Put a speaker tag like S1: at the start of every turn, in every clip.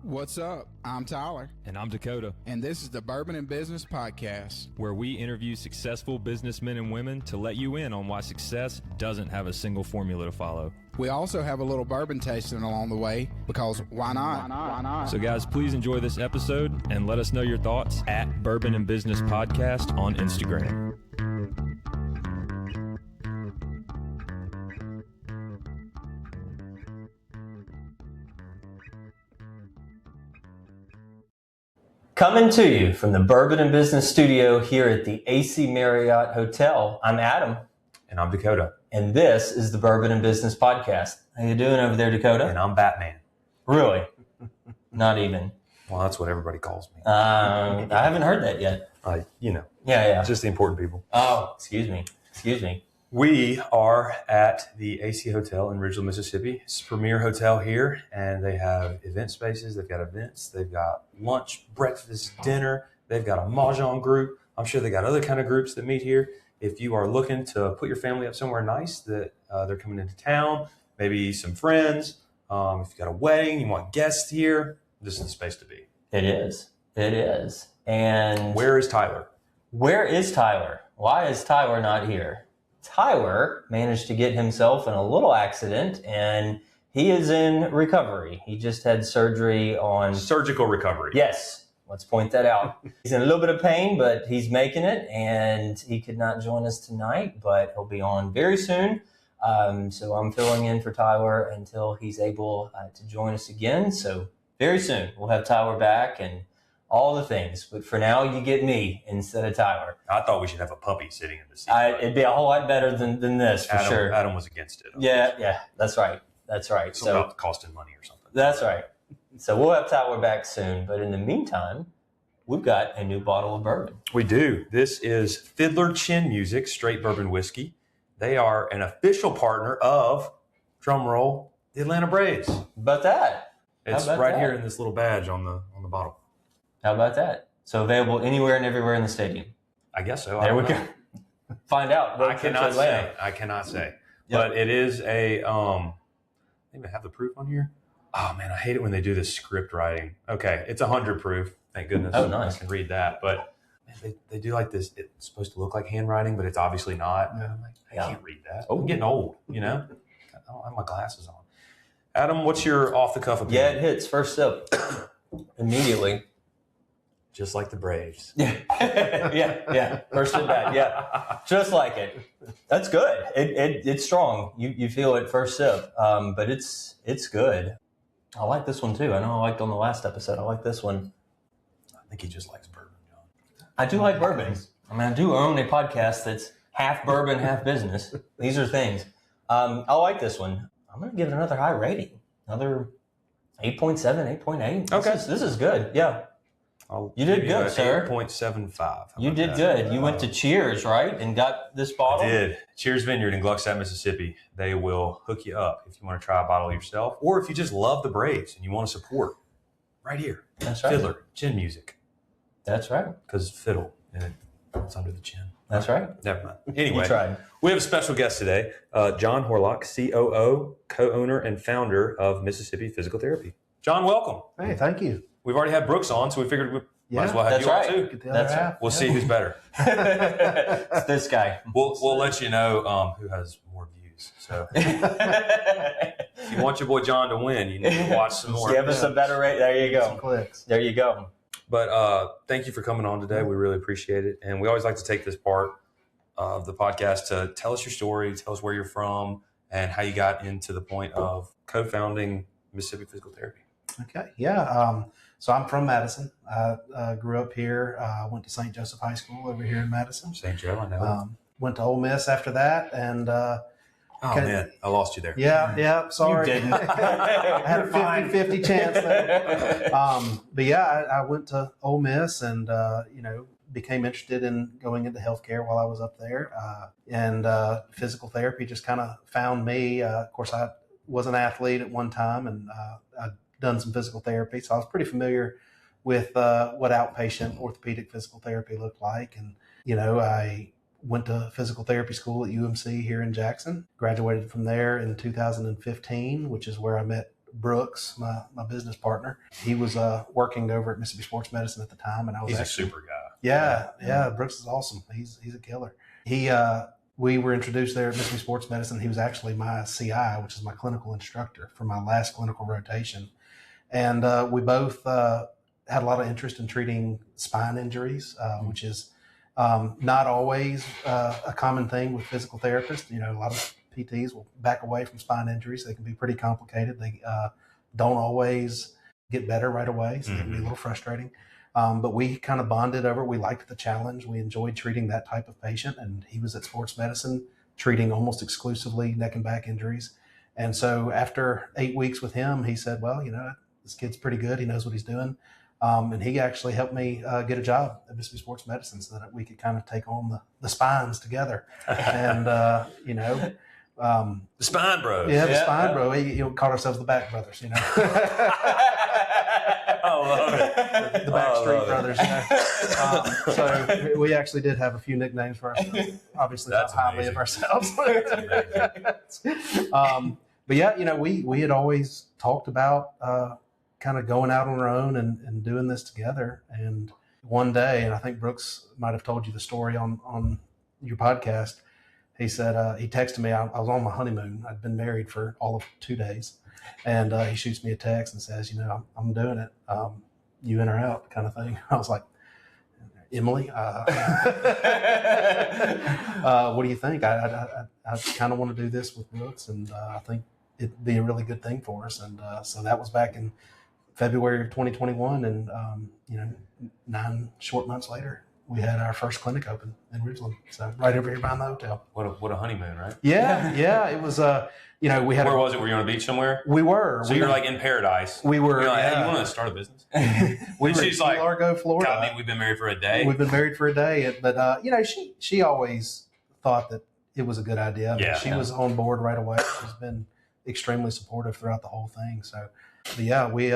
S1: What's up? I'm Tyler.
S2: And I'm Dakota.
S1: And this is the Bourbon and Business Podcast,
S2: where we interview successful businessmen and women to let you in on why success doesn't have a single formula to follow.
S1: We also have a little bourbon tasting along the way, because why not?
S3: Why not?
S2: So guys, please enjoy this episode and let us know your thoughts at Bourbon and Business Podcast on Instagram.
S4: Coming to you from the Bourbon and Business Studio here at the AC Marriott Hotel, I'm Adam.
S5: And I'm Dakota.
S4: And this is the Bourbon and Business Podcast. How you doing over there, Dakota?
S5: And I'm Batman.
S4: Really? Not even.
S5: Well, that's what everybody calls me.
S4: I haven't heard that yet.
S5: Yeah. Just the important people.
S4: Oh, excuse me.
S5: We are at the AC Hotel in Ridgeville, Mississippi. It's a premier hotel here, and they have event spaces. They've got events. They've got lunch, breakfast, dinner. They've got a mahjong group. I'm sure they got other kind of groups that meet here. If you are looking to put your family up somewhere nice that they're coming into town, maybe some friends, if you got a wedding, you want guests here, this is the space to be.
S4: It is. And
S5: where is Tyler?
S4: Why is Tyler not here? Tyler managed to get himself in a little accident, and he is in recovery. He just had surgery on...
S5: Surgical recovery.
S4: Yes. Let's point that out. He's in a little bit of pain, but he's making it, and he could not join us tonight, but he'll be on very soon. So I'm filling in for Tyler until he's able to join us again. So very soon we'll have Tyler back and all the things. But for now, you get me instead of Tyler.
S5: I thought we should have a puppy sitting in the seat.
S4: It'd be a whole lot better than this, for sure.
S5: Adam was against it.
S4: Yeah, that's right.
S5: It's about costing money or something.
S4: That's right. So we'll have Tyler back soon. But in the meantime, we've got a new bottle of bourbon.
S5: We do. This is Fiddler Chin Music, straight bourbon whiskey. They are an official partner of, drumroll, the Atlanta Braves.
S4: About that.
S5: It's right here in this little badge on the bottle.
S4: How about that? So available anywhere and everywhere in the stadium.
S5: I guess so.
S4: There we go. Find out.
S5: I cannot say. Yep. But it is a, I think I have the proof on here. Oh man, I hate it when they do this script writing. Okay, it's 100 proof. Thank goodness.
S4: Oh, nice.
S5: I can read that. But man, they do like this. It's supposed to look like handwriting, but it's obviously not. And I'm like, I can't read that. I'm getting old, I don't have my glasses on. Adam, what's your off the cuff opinion?
S4: Yeah, it hits first sip immediately.
S5: Just like the Braves.
S4: Yeah. First sip back. Yeah, just like it. That's good. It's strong. You feel it first sip, but it's good. I like this one too. I know I liked on the last episode. I like this one.
S5: I think he just likes bourbon, John.
S4: I do like bourbon. I mean, I do own a podcast that's half bourbon, half business. These are things. I like this one. I'm going to give it another high rating. Another 8.7, 8.8.
S5: Okay.
S4: This is good. Yeah. You did good, sir.
S5: 8.75.
S4: You did good. You went to Cheers, right? And got this bottle?
S5: I did. Cheers Vineyard in Gluckstadt, Mississippi. They will hook you up if you want to try a bottle yourself, or if you just love the Braves and you want to support. Right here.
S4: That's right.
S5: Fiddler, Chin Music.
S4: That's right.
S5: Because fiddle, and it's under the chin.
S4: That's right.
S5: Never mind. Anyway,
S4: you tried.
S5: We have a special guest today, John Horlock, COO, co-owner, and founder of Mississippi Physical Therapy. John, welcome.
S3: Hey, thank you.
S5: We've already had Brooks on, so we figured we might as well have you on too.
S4: That's right.
S5: We'll see who's better.
S4: It's this guy.
S5: We'll let you know who has more views. So if you want your boy John to win, you need to watch some more.
S4: Give us a better rate. There you go.
S3: Some clicks.
S4: There you go.
S5: But thank you for coming on today. We really appreciate it. And we always like to take this part of the podcast to tell us your story, tell us where you're from, and how you got into the point of co-founding Mississippi Physical Therapy.
S3: Okay. Yeah. So I'm from Madison. I grew up here. Went to St. Joseph High School over here in Madison.
S5: St. Joe, I know.
S3: Went to Ole Miss after that. And
S5: man, I lost you there.
S3: Yeah. Sorry.
S4: You didn't.
S3: I had a 50-50 chance there. But yeah, I went to Ole Miss and, became interested in going into healthcare while I was up there. And physical therapy just kind of found me. Of course, I was an athlete at one time, and I'd done some physical therapy. So I was pretty familiar with what outpatient orthopedic physical therapy looked like. And, I went to physical therapy school at UMC here in Jackson, graduated from there in 2015, which is where I met Brooks, my business partner. He was working over at Mississippi Sports Medicine at the time, and I was
S5: He's a super guy.
S3: Yeah. Brooks is awesome. He's a killer. We were introduced there at Mississippi Sports Medicine. He was actually my CI, which is my clinical instructor for my last clinical rotation. And we both had a lot of interest in treating spine injuries, which is not always a common thing with physical therapists. A lot of PTs will back away from spine injuries. They can be pretty complicated. They don't always get better right away, so they can be a little frustrating. But we kind of bonded over it. We liked the challenge. We enjoyed treating that type of patient. And he was at sports medicine treating almost exclusively neck and back injuries. And so after 8 weeks with him, he said, well, this kid's pretty good. He knows what he's doing. And he actually helped me get a job at Mississippi Sports Medicine so that we could kind of take on the spines together. And,
S5: The Spine Bros.
S3: Yeah, the Spine Bro. We called ourselves the Back Brothers, The Backstreet Brothers, so we actually did have a few nicknames for ourselves. Obviously, not highly of ourselves. But yeah, we had always talked about kind of going out on our own and doing this together. And one day, and I think Brooks might have told you the story on your podcast. He said he texted me. I was on my honeymoon. I'd been married for all of 2 days. And he shoots me a text and says, I'm doing it. You in or out kind of thing. I was like, Emily, what do you think? I kind of want to do this with Brooks, and I think it'd be a really good thing for us. And so that was back in February of 2021. And, 9 short months later, we had our first clinic open in Ridgeland. So right over here behind the hotel.
S5: What a honeymoon, right?
S3: Yeah. It was, we had.
S5: Where was it? Were you on a beach somewhere?
S3: We were.
S5: So you're like in paradise.
S3: We were.
S5: You're like, hey, you want to start a business?
S3: We were in Key Largo, Florida.
S5: God, I mean, we've been married for a day.
S3: We've been married for a day. But, she always thought that it was a good idea. I mean, she was on board right away. She's been extremely supportive throughout the whole thing. So, but yeah, we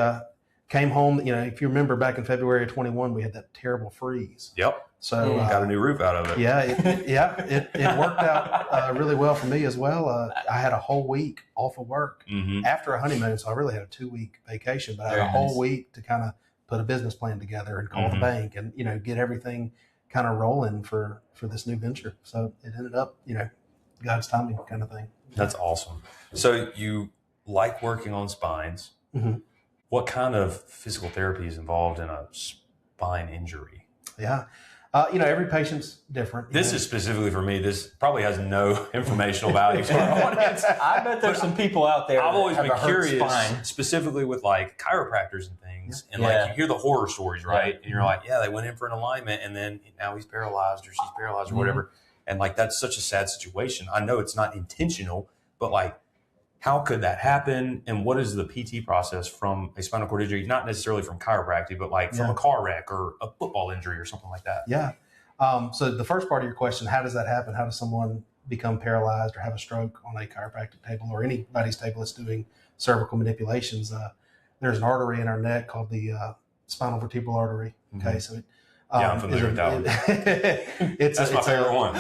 S3: came home. If you remember back in February of 21, we had that terrible freeze.
S5: Yep.
S3: So
S5: got a new roof out of it.
S3: Yeah, it worked out really well for me as well. I had a whole week off of work after a honeymoon, so I really had a 2-week vacation. But I had a whole week to kind of put a business plan together and call the bank and get everything kind of rolling for this new venture. So it ended up God's timing kind of thing.
S5: That's awesome. So you like working on spines. What kind of physical therapy is involved in a spine injury?
S3: Yeah. Every patient's different.
S5: This is specifically for me. This probably has no informational value for our audience.
S4: I bet there's some people out there.
S5: I've always
S4: that
S5: been
S4: have a hurt
S5: curious,
S4: spine.
S5: specifically with like chiropractors and things. And like you hear the horror stories, right? And you're like, they went in for an alignment and then now he's paralyzed or she's paralyzed or whatever. And like, that's such a sad situation. I know it's not intentional, but like, how could that happen? And what is the PT process from a spinal cord injury? Not necessarily from chiropractic, but like from a car wreck or a football injury or something like that.
S3: Yeah. So the first part of your question, how does that happen? How does someone become paralyzed or have a stroke on a chiropractic table or anybody's table that's doing cervical manipulations? There's an artery in our neck called the spinal vertebral artery. Okay. So
S5: I'm familiar with that one. That's my favorite one.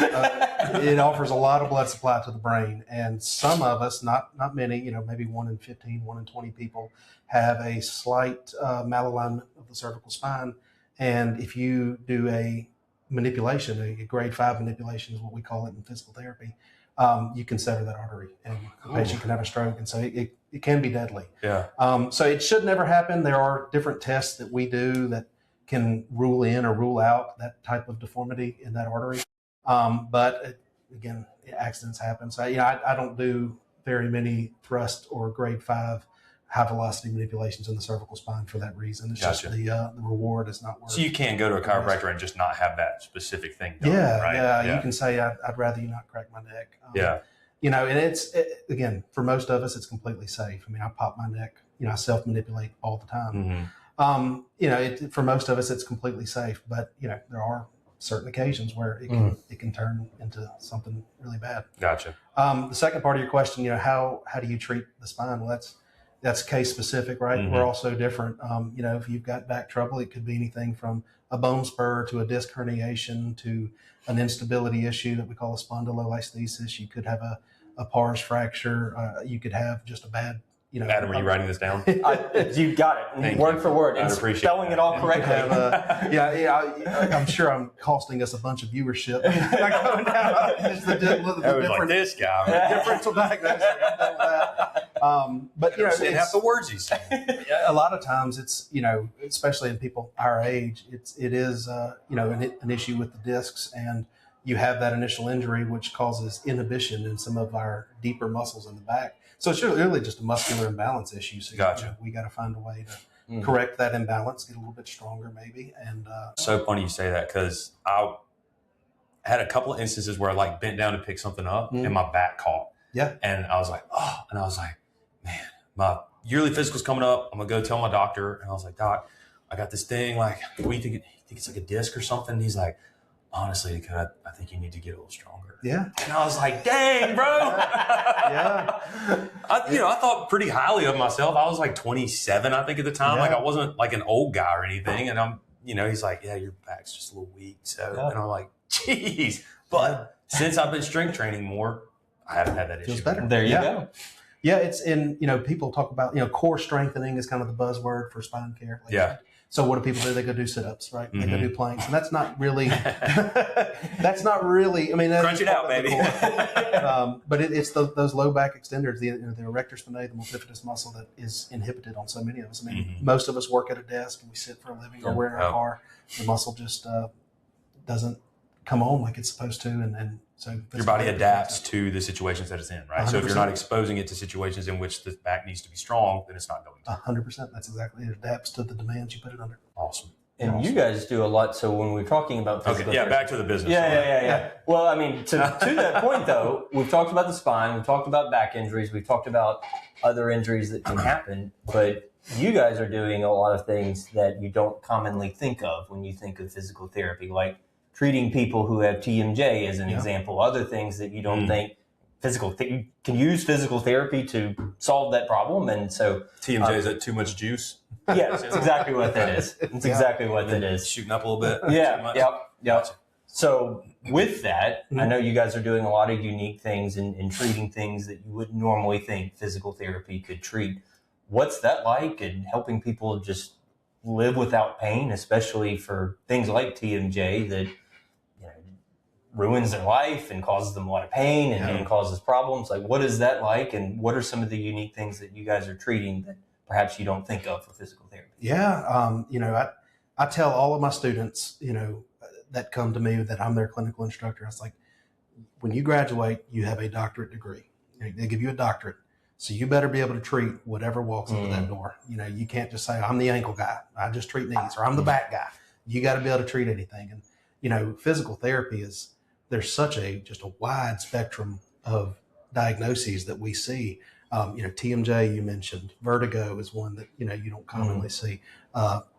S3: It offers a lot of blood supply to the brain. And some of us, not many, maybe 1 in 15, 1 in 20 people have a slight malalignment of the cervical spine. And if you do a manipulation, a grade 5 manipulation is what we call it in physical therapy, you can sever that artery and the patient can have a stroke. And so it can be deadly.
S5: Yeah.
S3: So it should never happen. There are different tests that we do that can rule in or rule out that type of deformity in that artery. But again, accidents happen. So, I don't do very many thrust or grade 5 high velocity manipulations in the cervical spine for that reason. It's just the reward is not worth it.
S5: So you can go to a chiropractor and just not have that specific thing done, right?
S3: Yeah. You can say, I'd rather you not crack my neck. And it's, again, for most of us, it's completely safe. I mean, I pop my neck, I self-manipulate all the time. For most of us, it's completely safe, but there are certain occasions where it can turn into something really bad.
S5: Gotcha.
S3: The second part of your question, how do you treat the spine? Well, that's case specific, right? We're all so different. If you've got back trouble, it could be anything from a bone spur to a disc herniation to an instability issue that we call a spondylolisthesis. You could have a pars fracture. You could have just a bad
S5: Adam, are you writing this down?
S4: You got it.
S5: Thank
S4: word
S5: you.
S4: for word.
S5: I
S4: And
S5: appreciate
S4: spelling
S5: that.
S4: it all correctly.
S3: I'm sure I'm costing us a bunch of viewership. Going down. Just
S5: I was like, this guy. Man.
S3: differential diagnosis. I'm done with that. But
S5: You know, half the words he's saying.
S3: a lot of times it's, especially in people our age, it is an issue with the discs, and you have that initial injury, which causes inhibition in some of our deeper muscles in the back. So it's really just a muscular imbalance issue. So
S5: Gotcha.
S3: we got to find a way to correct that imbalance, get a little bit stronger maybe. And
S5: So funny you say that, because I had a couple of instances where I like bent down to pick something up and my back caught.
S3: Yeah.
S5: And I was like, man, my yearly physical's coming up. I'm going to go tell my doctor. And I was like, Doc, I got this thing. Like, what do you think? You think it's like a disc or something? And he's like, honestly, Dakota, I think you need to get a little stronger.
S3: Yeah.
S5: And I was like, dang, bro.
S3: Yeah.
S5: I thought pretty highly of myself. I was like 27, I think, at the time.
S3: Yeah.
S5: Like, I wasn't like an old guy or anything. And he's like, yeah, your back's just a little weak. So, and I'm like, geez. But since I've been strength training more, I haven't had that issue.
S3: Feels better.
S4: There you go.
S3: Yeah, it's in, people talk about, core strengthening is kind of the buzzword for spine care.
S5: Yeah.
S3: So what do people do? They go do sit-ups, right? They go do planks. And that's not really, I mean, that's
S5: Crunch it out, baby.
S3: But it's those low back extenders, the erector spinae, the multifidus muscle that is inhibited on so many of us. I mean, most of us work at a desk and we sit for a living, or we're in our car. The muscle just doesn't come on like it's supposed to. And so
S5: your body adapts to the situations that it's in, right?
S3: 100%.
S5: So if you're not exposing it to situations in which the back needs to be strong, then it's not going to.
S3: 100%. That's exactly it. It adapts to the demands you put it under.
S5: Awesome.
S4: And you guys do a lot. So when we're talking about physical therapy,
S5: back to the business.
S4: Yeah. Well, I mean, to that point though, we've talked about the spine, we've talked about back injuries, we've talked about other injuries that can happen, but you guys are doing a lot of things that you don't commonly think of when you think of physical therapy, like treating people who have TMJ as an example, other things that you don't think you can use physical therapy to solve that problem. And so
S5: TMJ, is that too much juice?
S4: Yeah, that's exactly what that is. It's exactly what that is.
S5: Shooting up a little bit?
S4: Yeah, yep. So with that, I know you guys are doing a lot of unique things and treating things that you wouldn't normally think physical therapy could treat. What's that like, and helping people just live without pain, especially for things like TMJ that ruins their life and causes them a lot of pain and causes problems? Like, what is that like, and what are some of the unique things that you guys are treating that perhaps you don't think of for physical therapy?
S3: Yeah. I tell all of my students, that come to me that I'm their clinical instructor. I was like, when you graduate, you have a doctorate degree. They give you a doctorate. So you better be able to treat whatever walks into that door. You can't just say, I'm the ankle guy, I just treat knees, or I'm the back guy. You got to be able to treat anything. And, physical therapy there's such just a wide spectrum of diagnoses that we see. TMJ, you mentioned, vertigo is one that, you don't commonly see,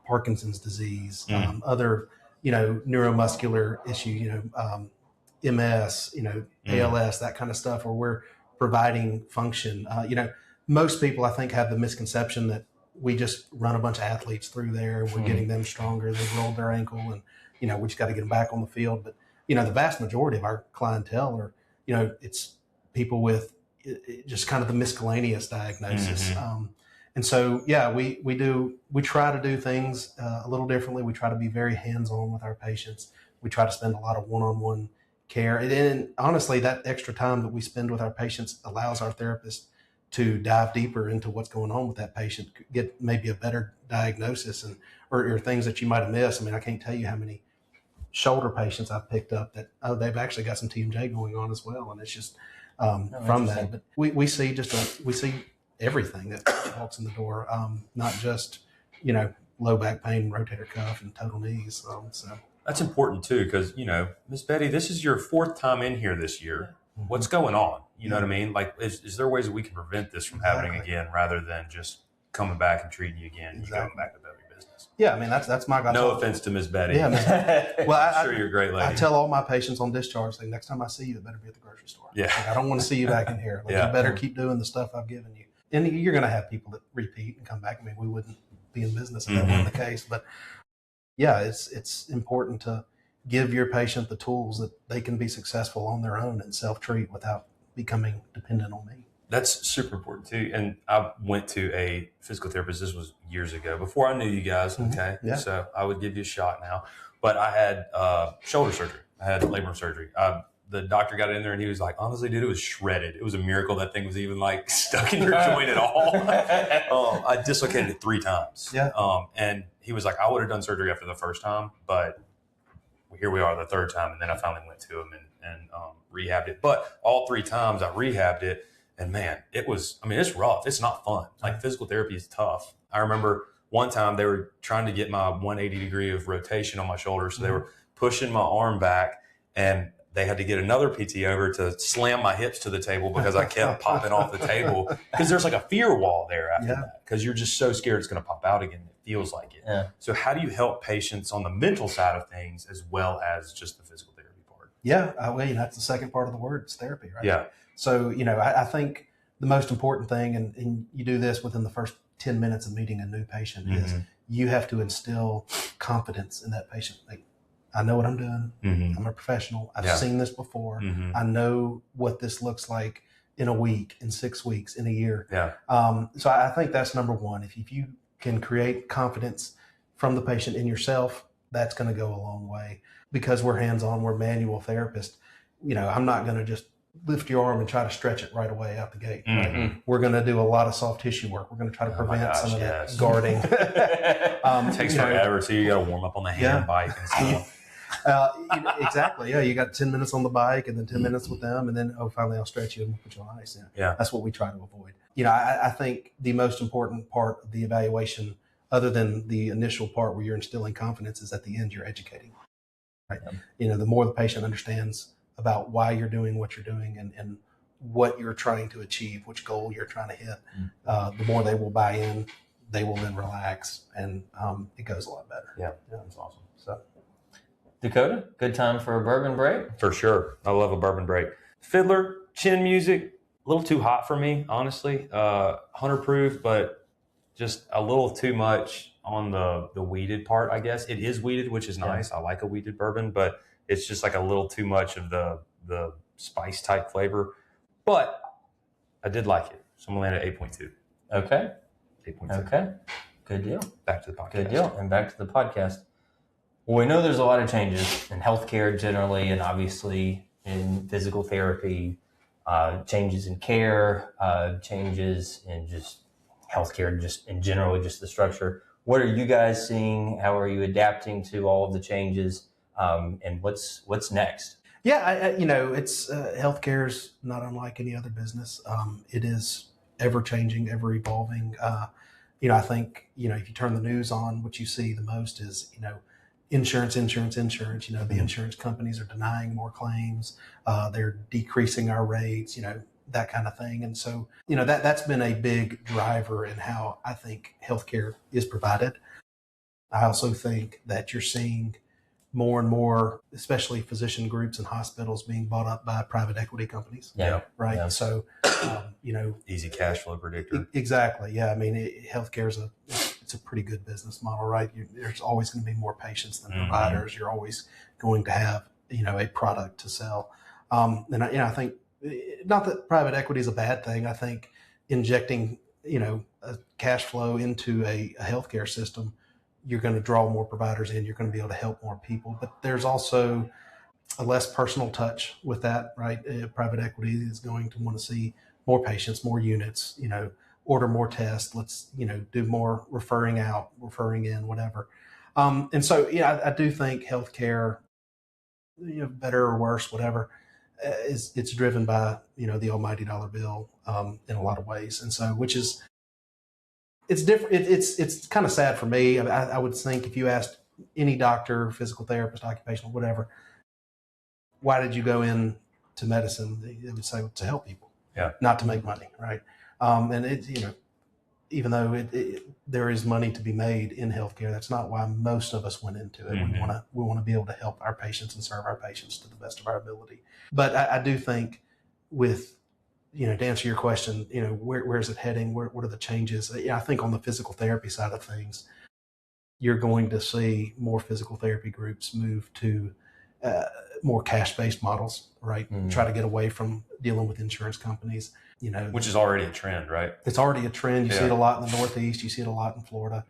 S3: Parkinson's disease, other, neuromuscular issue, MS, ALS, that kind of stuff, where we're providing function. Most people, I think, have the misconception that we just run a bunch of athletes through there. We're getting them stronger. They've rolled their ankle and, we just got to get them back on the field. But, the vast majority of our clientele are, it's people with just kind of the miscellaneous diagnosis. And so, we try to do things a little differently. We try to be very hands-on with our patients. We try to spend a lot of one-on-one care. And honestly, that extra time that we spend with our patients allows our therapists to dive deeper into what's going on with that patient, get maybe a better diagnosis or things that you might have missed. I mean, I can't tell you how many shoulder patients I've picked up that, they've actually got some TMJ going on as well. And it's just from that. But we see we see everything that walks in the door, not just, low back pain, rotator cuff, and total knees. So
S5: that's important too, because, Miss Betty, this is your 4th time in here this year. What's going on? You know what I mean? Like, is there ways that we can prevent this from happening again, rather than just coming back and treating you again and you going back about your business?
S3: Yeah, I mean, that's my goal.
S5: No offense to Miss Betty.
S3: Yeah, well,
S5: I'm sure you're a great lady.
S3: I tell all my patients on discharge, like, next time I see you, it better be at the grocery store.
S5: Yeah.
S3: Like, I don't want to see you back in here. Like, you better keep doing the stuff I've given you. And you're going to have people that repeat and come back. I mean, we wouldn't be in business if that wasn't the case. But yeah, it's important to give your patient the tools that they can be successful on their own and self-treat without becoming dependent on me.
S5: That's super important too. And I went to a physical therapist. This was years ago, before I knew you guys. Okay.
S3: Yeah.
S5: So I would give you a shot now. But I had shoulder surgery. I had labrum surgery. The doctor got in there and he was like, honestly, dude, it was shredded. It was a miracle that thing was even like stuck in your joint at all. I dislocated it 3 times.
S3: Yeah.
S5: And he was like, I would have done surgery after the first time, but here we are the 3rd time. And then I finally went to him and rehabbed it. But all 3 times I rehabbed it. And man, it's rough. It's not fun. Like physical therapy is tough. I remember one time they were trying to get my 180 degree of rotation on my shoulder. So they were pushing my arm back and they had to get another PT over to slam my hips to the table because I kept popping off the table because there's like a fear wall there after that because you're just so scared it's going to pop out again. It feels like it. Yeah. So how do you help patients on the mental side of things as well as just the physical therapy part?
S3: Yeah. That's the second part of the word. It's therapy, right?
S5: Yeah.
S3: So, I think the most important thing, and you do this within the first 10 minutes of meeting a new patient, is you have to instill confidence in that patient. Like, I know what I'm doing. I'm a professional. I've seen this before. I know what this looks like in a week, in 6 weeks, in a year.
S5: Yeah.
S3: So I think that's number one. If you can create confidence from the patient in yourself, that's going to go a long way. Because we're hands-on, we're manual therapists. I'm not going to just lift your arm and try to stretch it right away out the gate. Right? We're going to do a lot of soft tissue work. We're going to try to prevent some of that guarding.
S5: It takes forever too. You got to warm up on the hand bike and stuff.
S3: Exactly. Yeah. You got 10 minutes on the bike and then 10 minutes with them. And then, finally I'll stretch you and we'll put you on ice.
S5: Yeah.
S3: That's what we try to avoid. I think the most important part of the evaluation, other than the initial part where you're instilling confidence, is at the end you're educating. Right. The more the patient understands about why you're doing what you're doing and what you're trying to achieve, which goal you're trying to hit, the more they will buy in, they will then relax, and it goes a lot better.
S5: Yeah, that's awesome.
S3: So,
S4: Dakota, good time for a bourbon break?
S5: For sure. I love a bourbon break. Fiddler Chin music, a little too hot for me, honestly. 100 proof, but just a little too much on the weeded part, I guess. It is weeded, which is nice. I like a weeded bourbon, but it's just like a little too much of the spice type flavor. But I did like it. So I'm going to land at 8.2.
S4: Okay.
S5: 8.2.
S4: Okay. Good deal.
S5: Back to the podcast.
S4: Good deal. And back to the podcast. Well, we know there's a lot of changes in healthcare generally, and obviously in physical therapy, changes in care, changes in just healthcare, just in general, just the structure. What are you guys seeing? How are you adapting to all of the changes? And what's next?
S3: Yeah, it's healthcare is not unlike any other business. It is ever changing, ever evolving. I think if you turn the news on, what you see the most is insurance. The insurance companies are denying more claims. They're decreasing our rates. That kind of thing. And so that's been a big driver in how I think healthcare is provided. I also think that you're seeing more and more, especially physician groups and hospitals, being bought up by private equity companies.
S5: Yeah.
S3: Right.
S4: Yeah.
S3: So,
S5: easy cash flow predictor.
S3: Exactly. Yeah. I mean, healthcare is it's a pretty good business model, right? There's always going to be more patients than providers. You're always going to have, a product to sell. And I think not that private equity is a bad thing. I think injecting, a cash flow into a healthcare system, you're going to draw more providers in, you're going to be able to help more people. But there's also a less personal touch with that, right? Private equity is going to want to see more patients, more units, order more tests. Let's, do more referring out, referring in, whatever. And so, I do think healthcare, better or worse, whatever, it's driven by, the almighty dollar bill in a lot of ways. And so, which is, it's different. It's kind of sad for me. I would think if you asked any doctor, physical therapist, occupational, whatever, why did you go into medicine? They would say to help people, not to make money, right? And it's even though there is money to be made in healthcare, that's not why most of us went into it. We want to be able to help our patients and serve our patients to the best of our ability. But I do think with to answer your question, where is it heading? What are the changes? I think on the physical therapy side of things, you're going to see more physical therapy groups move to more cash-based models, right? Try to get away from dealing with insurance companies.
S5: which is already a trend, right?
S3: It's already a trend. You see
S5: Yeah.
S3: it a lot in the Northeast. You see it a lot in Florida.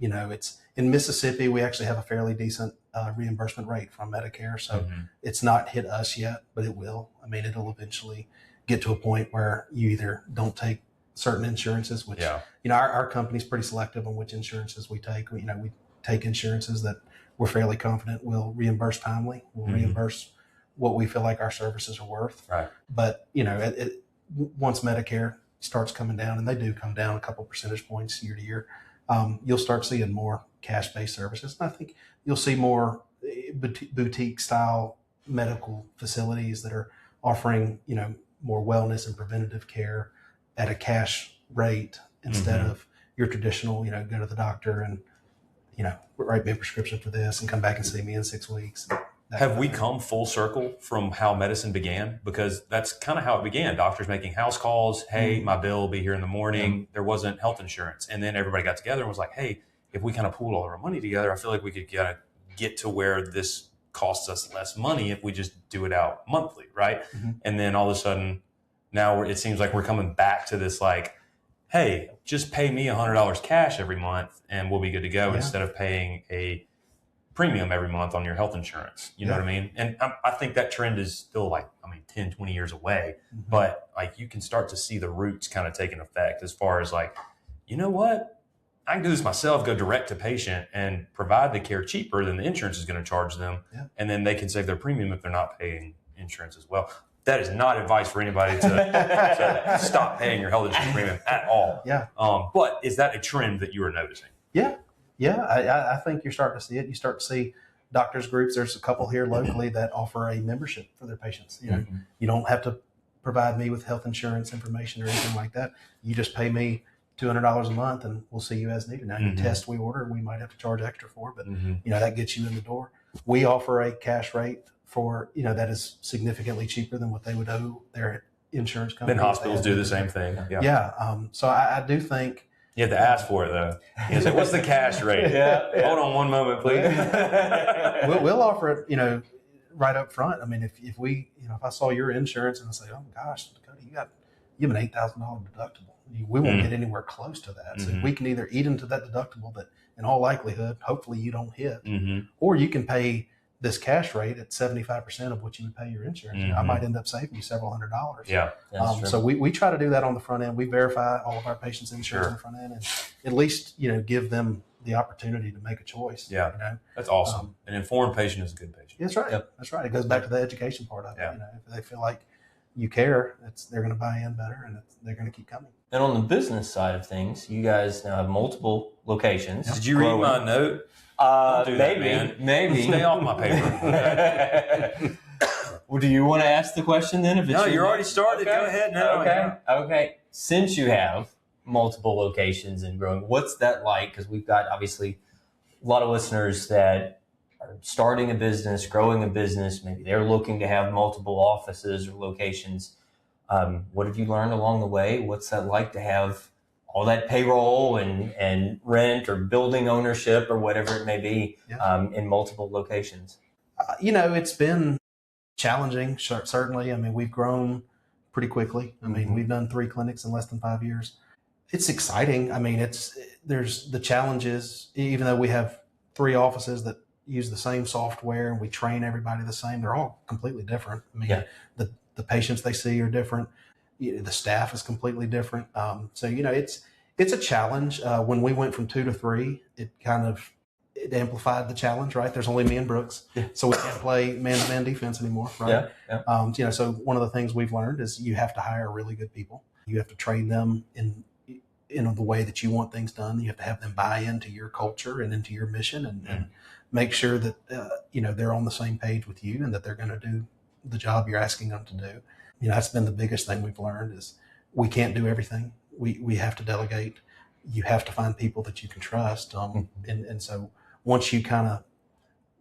S3: It's in Mississippi. We actually have a fairly decent reimbursement rate from Medicare. So it's not hit us yet, but it will. I mean, it'll eventually get to a point where you either don't take certain insurances, which, our company's pretty selective on which insurances we take. We take insurances that we're fairly confident will reimburse timely. We'll reimburse what we feel like our services are worth.
S5: Right.
S3: But, once Medicare starts coming down, and they do come down a couple percentage points year to year, you'll start seeing more cash-based services. And I think you'll see more boutique-style medical facilities that are offering, more wellness and preventative care at a cash rate instead of your traditional, go to the doctor and, write me a prescription for this and come back and see me in 6 weeks.
S5: Have we come full circle from how medicine began? Because that's kind of how it began. Doctors making house calls. Hey, my bill will be here in the morning. There wasn't health insurance. And then everybody got together and was like, hey, if we kind of pooled all of our money together, I feel like we could get to where this costs us less money if we just do it out monthly, right? And then all of a sudden, now it seems like we're coming back to this like, hey, just pay me $100 cash every month and we'll be good to go instead of paying a premium every month on your health insurance. You know what I mean? And I think that trend is still 10, 20 years away, but like you can start to see the roots kind of taking effect as far as like, you know what? I can do this myself, go direct to patient and provide the care cheaper than the insurance is going to charge them. And then they can save their premium if they're not paying insurance as well. That is not advice for anybody to stop paying your health insurance premium at all. But is that a trend that you are noticing?
S3: I think you're starting to see it. You start to see doctors groups. There's a couple here locally that offer a membership for their patients. You don't have to provide me with health insurance information or anything like that. You just pay me $200 a month and we'll see you as needed. Now, your test we order, we might have to charge extra for, but that gets you in the door. We offer a cash rate for, that is significantly cheaper than what they would owe their insurance company.
S5: Then hospitals do the same thing.
S3: So I do think,
S5: you have to ask for it though. You say, what's the cash rate? Hold on one moment, please.
S3: We'll offer it, right up front. I mean, if we, if I saw your insurance and I say, oh my gosh, Dakota, you have an $8,000 deductible. We won't get anywhere close to that. So we can either eat into that deductible that in all likelihood, hopefully you don't hit, or you can pay this cash rate at 75% of what you would pay your insurance. I might end up saving you several $100s. So we try to do that on the front end. We verify all of our patients' insurance on the front end and at least, give them the opportunity to make a choice.
S5: That's awesome. An informed patient is a good patient.
S3: That's right. That's right. It goes back to the education part of it. If they feel like you care, they're going to buy in better and they're going to keep coming.
S4: And on the business side of things, you guys now have multiple locations.
S5: Did you read my note?
S4: Maybe.
S5: Stay off my paper.
S4: Well, do you want to ask the question then?
S5: No, you already started. Okay. Go ahead now.
S4: Okay. Since you have multiple locations and growing, what's that like? Because we've got obviously a lot of listeners that are starting a business, growing a business. Maybe they're looking to have multiple offices or locations. What have you learned along the way? What's that like to have all that payroll and rent or building ownership or whatever it may be in multiple locations?
S3: It's been challenging, certainly. I mean, we've grown pretty quickly. I mean, we've done 3 clinics in less than 5 years. It's exciting. I mean, there's the challenges, even though we have 3 offices that use the same software and we train everybody the same, they're all completely different. I mean, the patients they see are different. The staff is completely different. So, it's a challenge. When we went from 2 to 3, it amplified the challenge, right? There's only me and Brooks. So we can't play man-to-man defense anymore, right? So one of the things we've learned is you have to hire really good people. You have to train them in the way that you want things done. You have to have them buy into your culture and into your mission and make sure that, they're on the same page with you and that they're going to do the job you're asking them to do. That's been the biggest thing we've learned is we can't do everything. We have to delegate. You have to find people that you can trust. And so once you kind of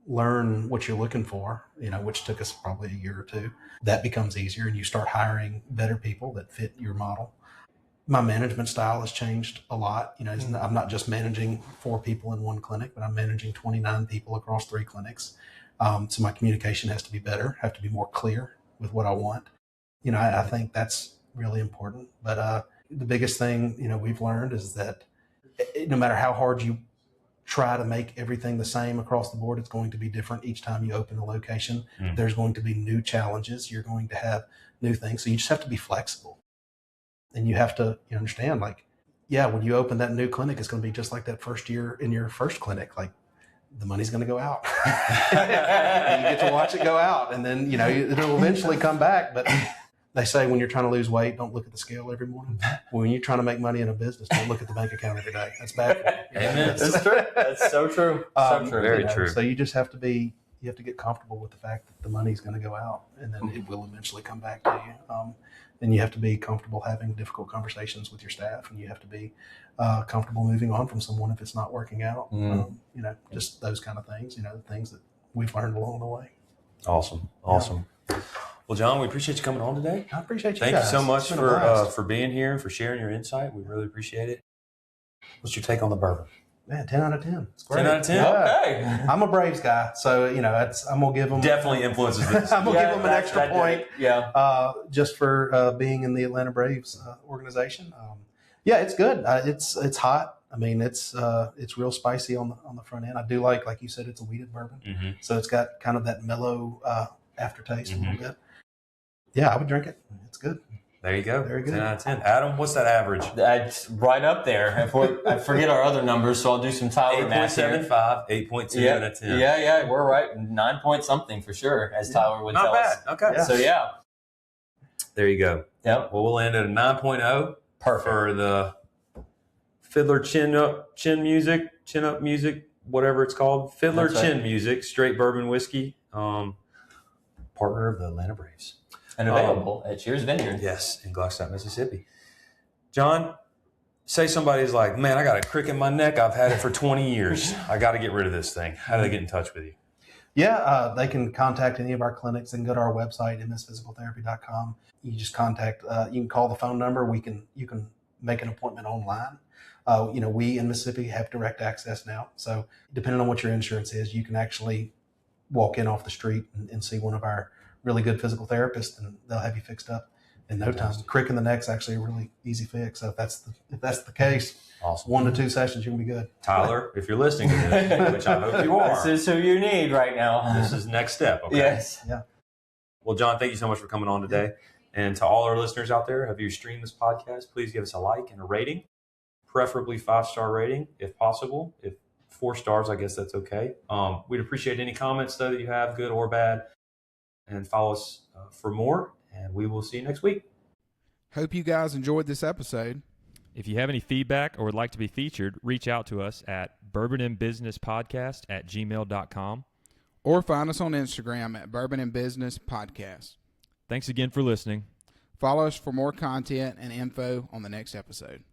S3: learn what you're looking for, which took us probably a year or 2, that becomes easier and you start hiring better people that fit your model. My management style has changed a lot. I'm not just managing 4 people in 1 clinic, but I'm managing 29 people across 3 clinics. So my communication has to be better, have to be more clear with what I want. I think that's really important. But the biggest thing, we've learned is that no matter how hard you try to make everything the same across the board, it's going to be different each time you open a location. There's going to be new challenges. You're going to have new things. So you just have to be flexible. And you have to understand, like, when you open that new clinic, it's going to be just like that first year in your first clinic. Like, the money's going to go out. And you get to watch it go out. And then, it'll eventually come back. But they say when you're trying to lose weight, don't look at the scale every morning. When you're trying to make money in a business, don't look at the bank account every day. That's bad for you.
S4: Amen. That's true. That's so true. So true.
S5: Very true.
S3: So you just have to you have to get comfortable with the fact that the money's going to go out, and then it will eventually come back to you. And you have to be comfortable having difficult conversations with your staff, and you have to be comfortable moving on from someone if it's not working out. Just those kind of things, the things that we've learned along the way.
S5: Awesome. Well, John, we appreciate you coming on today.
S3: I appreciate you
S5: Thank
S3: guys.
S5: you so much
S3: It's been a blast.
S5: for being here and for sharing your insight. We really appreciate it. What's your take on the bourbon?
S3: Man, 10 out of 10. It's great.
S5: 10 out of 10?
S3: Yeah.
S4: Okay.
S3: I'm a Braves guy, so I'm gonna give them
S5: Definitely influences this.
S3: I'm gonna give them an
S4: that-
S3: extra
S4: that-
S3: point.
S4: Yeah.
S3: Just for being in the Atlanta Braves organization. It's good. It's hot. I mean, it's real spicy on the front end. I do like you said, it's a wheated bourbon, so it's got kind of that mellow aftertaste a little bit. Yeah, I would drink it. It's good.
S5: There you go.
S3: Very good.
S5: 10 out of 10. Adam, what's that average?
S4: That's right up there. I forget our other numbers, so I'll do some Tyler math here.
S5: 8.75, 8.2 out of 10.
S4: Yeah, we're right. 9 point something for sure, as Tyler would
S5: Not
S4: tell
S5: bad.
S4: us.
S5: Okay.
S3: Yeah.
S4: So
S5: There you go.
S4: Yep.
S5: Well, we'll end at a 9.0
S4: Perfect.
S5: for the Fiddler Chin Up music, whatever it's called. Fiddler
S4: That's right.
S5: Chin music, straight bourbon whiskey, partner of the Atlanta Braves.
S4: And available at Cheers Vineyard.
S5: Yes, in Gluckstadt, Mississippi. John, say somebody's like, man, I got a crick in my neck. I've had it for 20 years. I got to get rid of this thing. How do they get in touch with you?
S3: Yeah, they can contact any of our clinics. They can go to our website, msphysicaltherapy.com. You just contact. You can call the phone number. You can make an appointment online. We in Mississippi have direct access now. So depending on what your insurance is, you can actually walk in off the street and see one of our really good physical therapists, and they'll have you fixed up in no time. Crick in the neck's actually a really easy fix. So if that's the case,
S5: Awesome.
S3: 1 to 2 sessions, you can be good.
S5: Tyler, if you're listening to this, which I hope you are,
S4: This is who you need right now.
S5: this is next step. Okay.
S4: Yes.
S3: Yeah.
S5: Well, John, thank you so much for coming on today. And to all our listeners out there, have you streamed this podcast, please give us a like and a rating, preferably 5-star rating if possible. If 4 stars, I guess that's okay. We'd appreciate any comments, though, that you have, good or bad. And follow us for more, and we will see you next week.
S1: Hope you guys enjoyed this episode.
S2: If you have any feedback or would like to be featured, reach out to us at bourbonandbusinesspodcast@gmail.com.
S1: Or find us on Instagram at Bourbon and Business Podcast.
S2: Thanks again for listening.
S1: Follow us for more content and info on the next episode.